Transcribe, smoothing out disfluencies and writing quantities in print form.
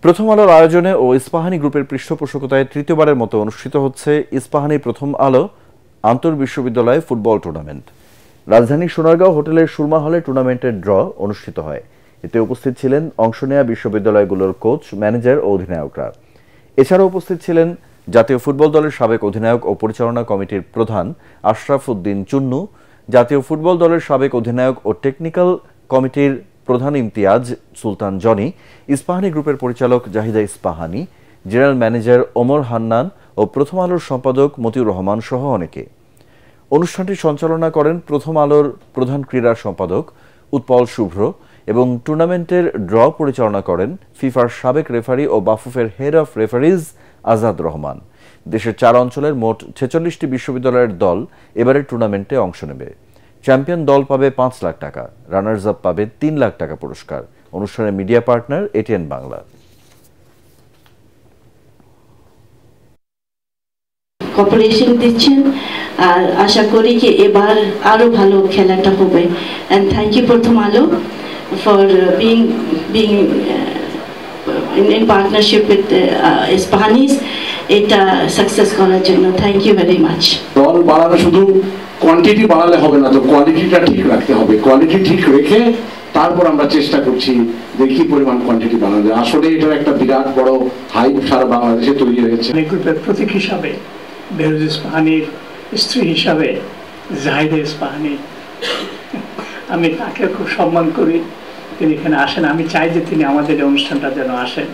প্রথম আলোর আয়োজনে ও ইস্পাহানী গ্রুপের পৃষ্ঠপোষকতায় তৃতীয়বারের মতো অনুষ্ঠিত হচ্ছে ইস্পাহানী প্রথম আলো আন্তঃবিশ্ববিদ্যালয় ফুটবল টুর্নামেন্ট। রাজধানীর সোনারগাঁও হোটেলের সুরমা হলে টুর্নামেন্টের ড্র অনুষ্ঠিত হয়। এতে উপস্থিত ছিলেন অংশ নেয়া বিশ্ববিদ্যালয়গুলোর কোচ, ম্যানেজার ও অধিনায়করা। এছাড়াও উপস্থিত ছিলেন জাতীয় ফুটবল দলের সাবেক অধিনায়ক ও পরিচালনা কমিটির প্রধান আশরাফ উদ্দিন চুন্নু, জাতীয় ফুটবল দলের সাবেক অধিনায়ক ও টেকনিক্যাল কমিটির প্রধান ইমতিয়াজ সুলতান জনি, ইস্পাহানী গ্রুপের পরিচালক জাহিদা ইস্পাহানী, জেনারেল ম্যানেজার ওমর হান্নান ও প্রথম আলোর সম্পাদক মতিউর রহমান সহ অনেকে। অনুষ্ঠানটি সঞ্চালনা করেন প্রথম আলোর প্রধান ক্রীড়া সম্পাদক উৎপল শুভ্র এবং টুর্নামেন্টের ড্র পরিচালনা করেন ফিফার সাবেক রেফারি ও বাফুফের head of referees Azad Rahman. দেশের 4 অঞ্চলের মোট 46টি বিশ্ববিদ্যালয়ের দল এবারের টুর্নামেন্টে অংশ নেবে। চ্যাম্পিয়ন দল পাবে 5 লাখ টাকা, রানার্স আপ পাবে 3 লাখ টাকা পুরস্কার। অনুষ্ঠানের media partner ATN Bangla. Cooperation দিচ্ছেন আর আশা করি যে এবার আরো ভালো খেলাটা হবে। And thank you Prothom Alo for being in partnership with Ispahani's এটা সাকসেস করার জন্য থ্যাংক ইউ ভেরি মাচ। দল বাড়ানো শুধু কোয়ান্টিটি বাড়ালে হবে না, তো কোয়ালিটিটা ঠিক রাখতে হবে। কোয়ালিটি ঠিক রেখে তারপর আমরা চেষ্টা করছি যে কি পরিমাণ কোয়ান্টিটি বাড়ানো যায়। আসলে এটার একটা বিরাট বড় হাইপ সারা বাংলাদেশে তৈরি হয়েছে। গ্রুপের প্রতীক হিসাবে বেরোজ ইস্পাহানির স্ত্রী হিসাবে জাহিদা ইস্পাহানি, আমি তাকে খুব সম্মান করি। তিনি এখানে আসেন, আমি চাই যে তিনি আমাদের এই অনুষ্ঠানটা যেন আসেন।